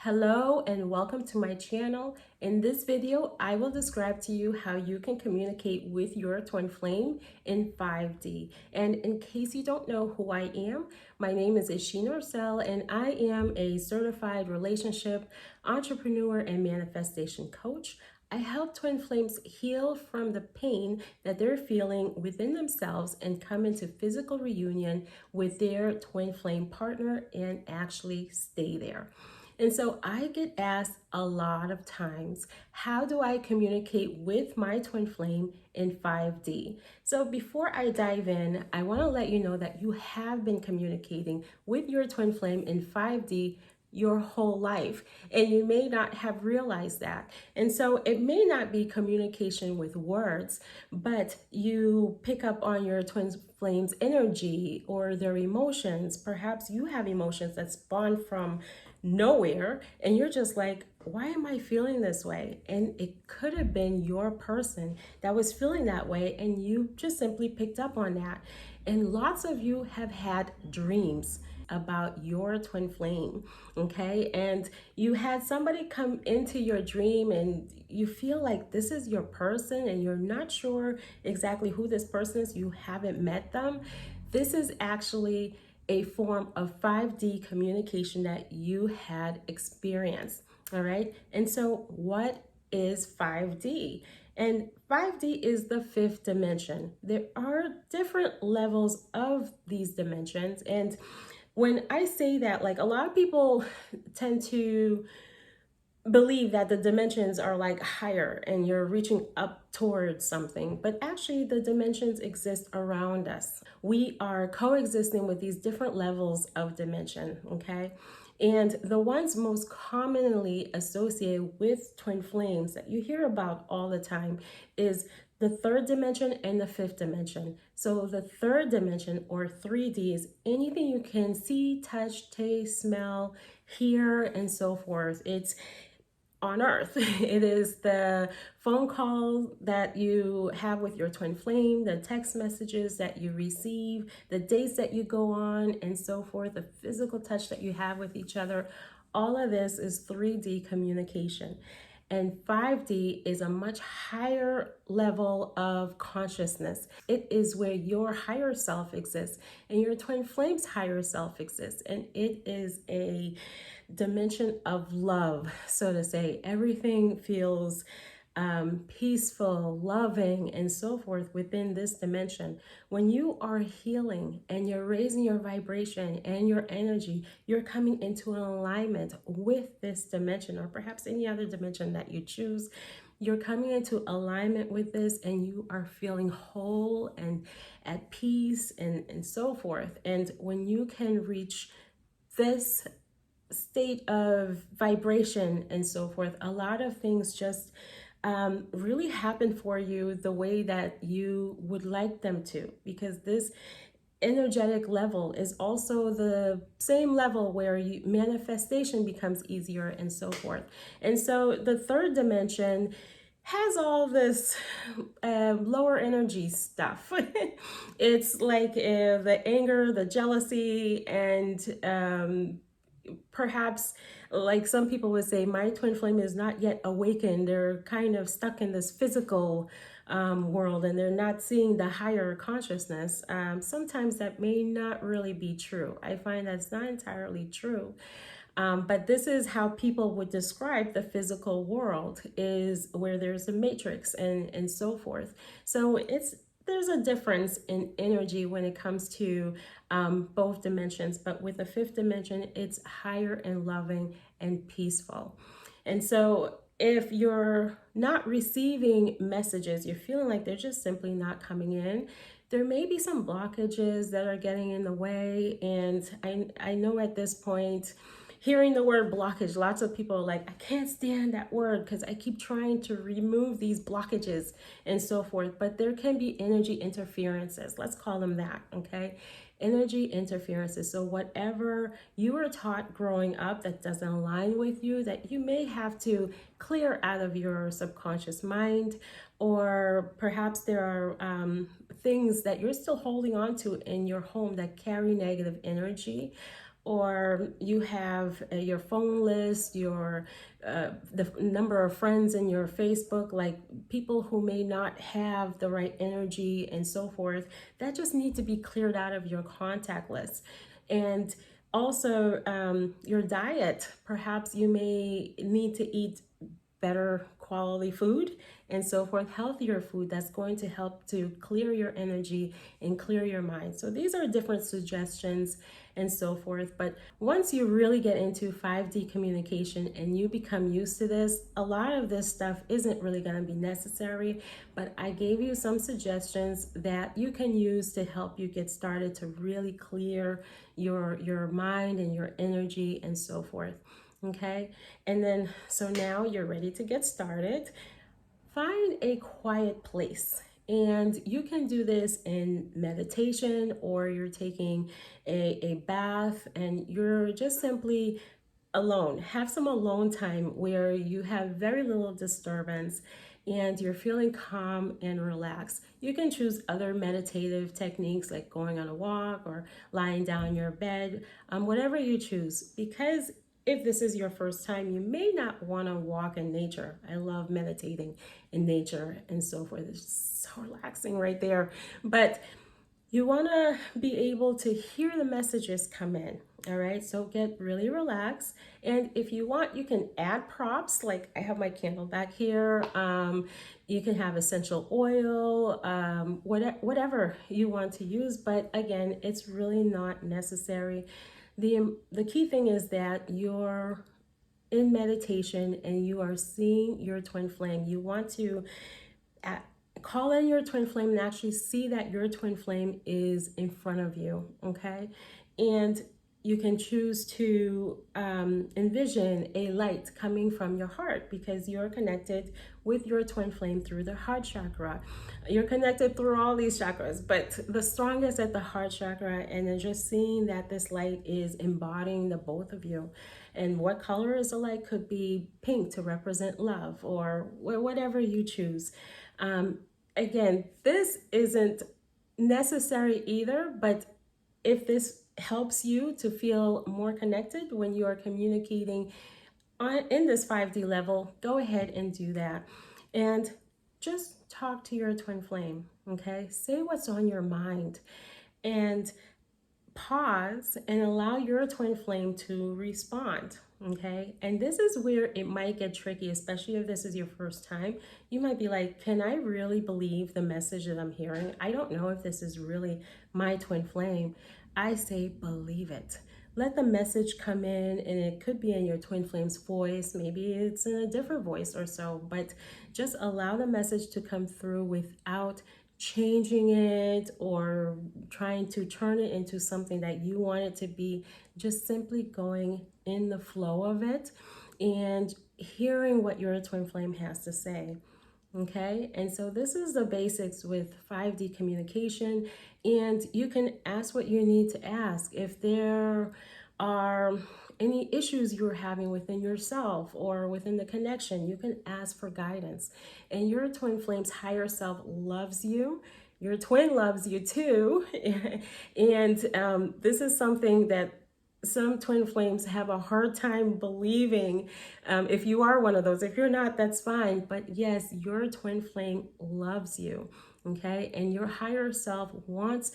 Hello and welcome to my channel. In this video, I will describe to you how you can communicate with your twin flame in 5D. And in case you don't know who I am, my name is 𝐏𝐫𝐞𝐻 and I am a certified relationship entrepreneur and manifestation coach. I help twin flames heal from the pain that they're feeling within themselves and come into physical reunion with their twin flame partner and actually stay there. And so I get asked a lot of times, how do I communicate with my twin flame in 5D? So before I dive in, I want to let you know that you have been communicating with your twin flame in 5D your whole life, and you may not have realized that. And so it may not be communication with words, but you pick up on your twin flame's energy or their emotions. Perhaps you have emotions that spawn from nowhere and you're just like, why am I feeling this way? And it could have been your person that was feeling that way and you just simply picked up on that. And lots of you have had dreams about your twin flame, okay? And you had somebody come into your dream and you feel like this is your person and you're not sure exactly who this person is, you haven't met them. This is actually a form of 5D communication that you had experienced, all right? And so what is 5D? And 5D is the fifth dimension. There are different levels of these dimensions. And when I say that, like, a lot of people tend to believe that the dimensions are like higher and you're reaching up towards something, but actually the dimensions exist around us. We are coexisting with these different levels of dimension, okay? And the ones most commonly associated with twin flames that you hear about all the time is the third dimension and the fifth dimension. So the third dimension, or 3D, is anything you can see, touch, taste, smell, hear, and so forth. It's on earth. It is the phone call that you have with your twin flame, the text messages that you receive, the dates that you go on, and so forth, the physical touch that you have with each other. All of this is 3D communication. And 5D is a much higher level of consciousness. It is where your higher self exists and your twin flame's higher self exists. And it is a dimension of love, so to say. Everything feels peaceful, loving, and so forth within this dimension. When you are healing and you're raising your vibration and your energy, you're coming into an alignment with this dimension, or perhaps any other dimension that you choose. You're coming into alignment with this and you are feeling whole and at peace and so forth. And when you can reach this state of vibration and so forth, a lot of things just really happen for you the way that you would like them to, because this energetic level is also the same level where manifestation becomes easier and so forth. And so the third dimension has all this lower energy stuff. It's like the anger, the jealousy, and perhaps, like some people would say, my twin flame is not yet awakened. They're kind of stuck in this physical world and they're not seeing the higher consciousness. Sometimes that may not really be true. I find that's not entirely true. But this is how people would describe the physical world, is where there's a matrix and so forth. So there's a difference in energy when it comes to both dimensions, but with the fifth dimension, it's higher and loving and peaceful. And so if you're not receiving messages, you're feeling like they're just simply not coming in, there may be some blockages that are getting in the way. And I know at this point, hearing the word blockage, lots of people are like, I can't stand that word because I keep trying to remove these blockages and so forth. But there can be energy interferences. Let's call them that, okay? Energy interferences. So whatever you were taught growing up that doesn't align with you, that you may have to clear out of your subconscious mind, or perhaps there are things that you're still holding on to in your home that carry negative energy. or you have your phone list, your the number of friends in your Facebook, like people who may not have the right energy and so forth, that just need to be cleared out of your contact list. And also your diet, perhaps you may need to eat better quality food and so forth, healthier food that's going to help to clear your energy and clear your mind. So these are different suggestions and so forth. But once you really get into 5D communication and you become used to this, a lot of this stuff isn't really going to be necessary. But I gave you some suggestions that you can use to help you get started to really clear your mind and your energy and so forth. Okay, and then so now you're ready to get started. Find a quiet place, and you can do this in meditation, or you're taking a bath and you're just simply alone. Have some alone time where you have very little disturbance and you're feeling calm and relaxed. You can choose other meditative techniques like going on a walk or lying down in your bed, whatever you choose, because if this is your first time, you may not want to walk in nature. I love meditating in nature and so forth. It's so relaxing right there. But you want to be able to hear the messages come in. All right, so get really relaxed. And if you want, you can add props. Like I have my candle back here. You can have essential oil, whatever you want to use. But again, it's really not necessary. The key thing is that you're in meditation and you are seeing your twin flame. You want to call in your twin flame and actually see that your twin flame is in front of you, okay? And you can choose to envision a light coming from your heart because you're connected with your twin flame through the heart chakra. You're connected through all these chakras, but the strongest at the heart chakra, and then just seeing that this light is embodying the both of you. And what color is the light? Could be pink to represent love, or whatever you choose. Again, this isn't necessary either, but if this helps you to feel more connected when you are communicating in this 5D level, go ahead and do that. And just talk to your twin flame, okay? Say what's on your mind and pause and allow your twin flame to respond, okay? And this is where it might get tricky, especially if this is your first time. You might be like, can I really believe the message that I'm hearing? I don't know if this is really my twin flame. I say believe it. Let the message come in, and it could be in your twin flame's voice. Maybe it's in a different voice or so, but just allow the message to come through without changing it or trying to turn it into something that you want it to be. Just simply going in the flow of it and hearing what your twin flame has to say. Okay, and so this is the basics with 5D communication, and you can ask what you need to ask. If there are any issues you're having within yourself or within the connection, you can ask for guidance. And your twin flame's higher self loves you. Your twin loves you too. And this is something that some twin flames have a hard time believing. If you are one of those, if you're not, that's fine. But yes, your twin flame loves you, okay? And your higher self wants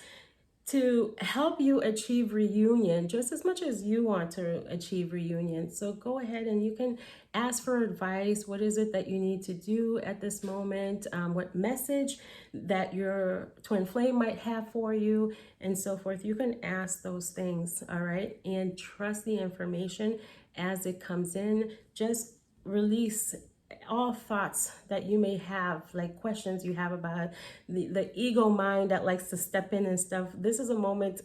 to help you achieve reunion just as much as you want to achieve reunion. So go ahead and you can ask for advice. What is it that you need to do at this moment? What message that your twin flame might have for you and so forth. You can ask those things, all right? And trust the information as it comes in. Just release all thoughts that you may have, like questions you have about the ego mind that likes to step in and stuff. This is a moment,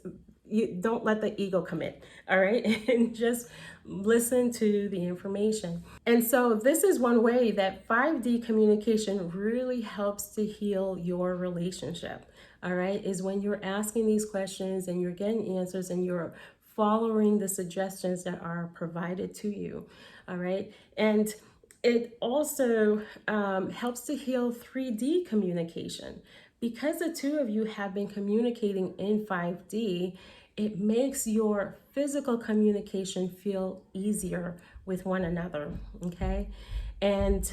you don't let the ego come in, all right? And just listen to the information. And so this is one way that 5D communication really helps to heal your relationship, all right? Is when you're asking these questions and you're getting answers and you're following the suggestions that are provided to you, all right? And it also helps to heal 3D communication. Because the two of you have been communicating in 5D, it makes your physical communication feel easier with one another, okay? And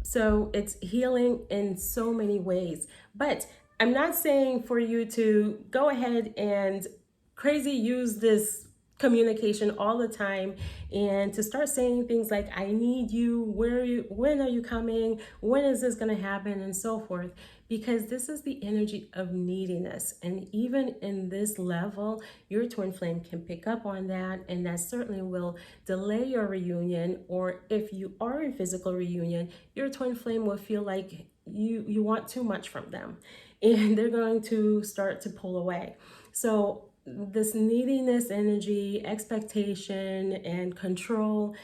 so it's healing in so many ways. But I'm not saying for you to go ahead and crazy use this communication all the time and to start saying things like, I need you, where are you, when are you coming, when is this going to happen, and so forth, because this is the energy of neediness. And even in this level, your twin flame can pick up on that, and that certainly will delay your reunion. Or if you are in physical reunion, your twin flame will feel like you want too much from them, and they're going to start to pull away. So this neediness energy, expectation, and control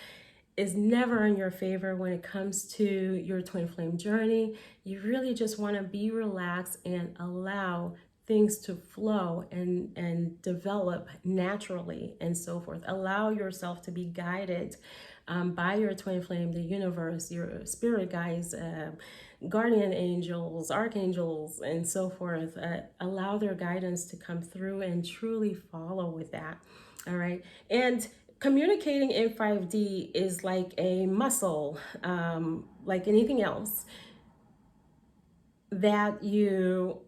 is never in your favor when it comes to your twin flame journey. You really just want to be relaxed and allow things to flow and develop naturally and so forth. Allow yourself to be guided by your twin flame, the universe, your spirit guides, guardian angels, archangels, and so forth. Allow their guidance to come through and truly follow with that. All right. And communicating in 5D is like a muscle, like anything else that you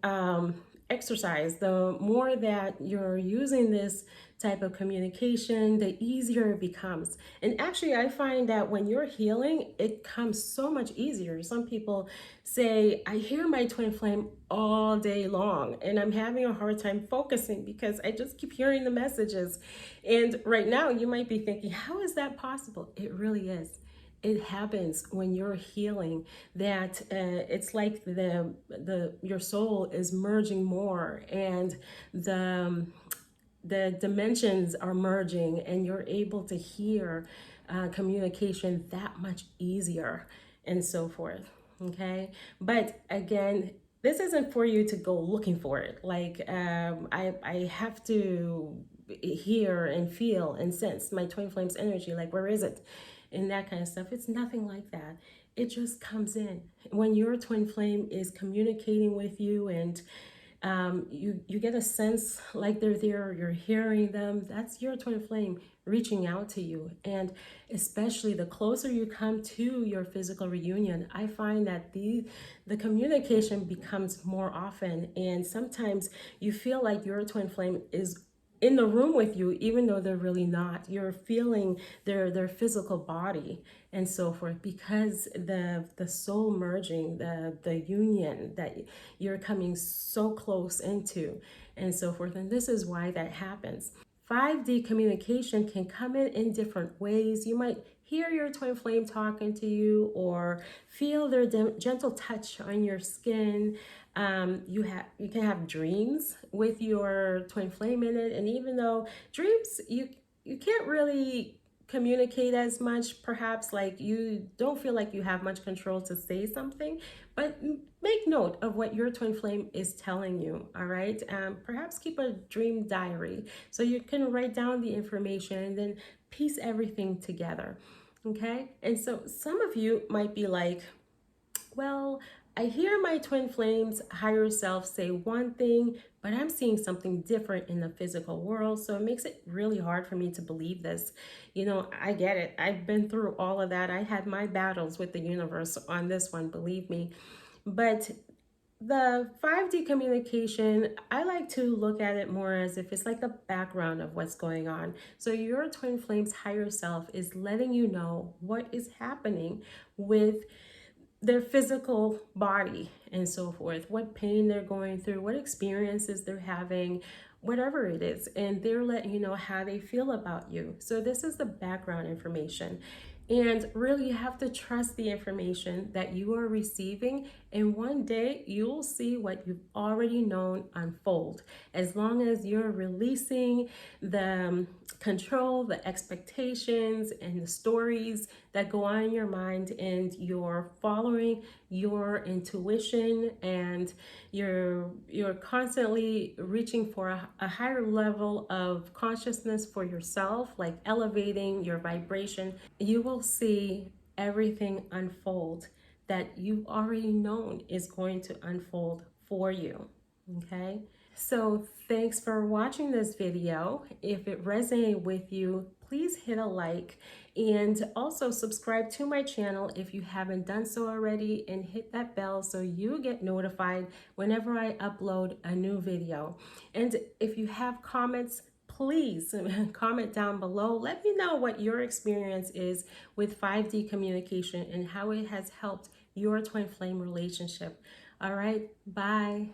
exercise. The more that you're using this type of communication, the easier it becomes. And actually, I find that when you're healing, it comes so much easier. Some people say, I hear my twin flame all day long and I'm having a hard time focusing because I just keep hearing the messages. And right now you might be thinking, how is that possible? It really is. It happens when you're healing, that it's like your soul is merging more, and the dimensions are merging, and you're able to hear communication that much easier and so forth. Okay, but again, this isn't for you to go looking for it. Like I have to hear and feel and sense my twin flame's energy. Like, where is it? And that kind of stuff. It's nothing like that. It just comes in when your twin flame is communicating with you, and you get a sense like they're there, you're hearing them. That's your twin flame reaching out to you. And especially the closer you come to your physical reunion, I find that the communication becomes more often, and sometimes you feel like your twin flame is in the room with you, even though they're really not. You're feeling their physical body and so forth, because the soul merging, the union that you're coming so close into and so forth. And this is why that happens. 5D communication can come in different ways. You might hear your twin flame talking to you, or feel their gentle touch on your skin. You can have dreams with your twin flame in it, and even though dreams you can't really communicate as much, perhaps, like you don't feel like you have much control to say something, but make note of what your twin flame is telling you. All right, perhaps keep a dream diary so you can write down the information and then piece everything together. Okay, and so some of you might be like, well, I hear my twin flames higher self say one thing, but I'm seeing something different in the physical world. So it makes it really hard for me to believe this. You know, I get it. I've been through all of that. I had my battles with the universe on this one, believe me. But the 5D communication, I like to look at it more as if it's like the background of what's going on. So your twin flame's higher self is letting you know what is happening with their physical body and so forth, what pain they're going through, what experiences they're having, whatever it is, and they're letting you know how they feel about you. So this is the background information. And really, you have to trust the information that you are receiving, and one day you'll see what you've already known unfold. As long as you're releasing the control, the expectations, and the stories that go on in your mind, and you're following your intuition, and you're constantly reaching for a higher level of consciousness for yourself, like elevating your vibration, you will see everything unfold that you've already known is going to unfold for you. Okay, So thanks for watching this video. If it resonated with you, please hit a like and also subscribe to my channel if you haven't done so already, and hit that bell so you get notified whenever I upload a new video. And if you have comments, please comment down below. Let me know what your experience is with 5D communication and how it has helped your twin flame relationship. All right, bye.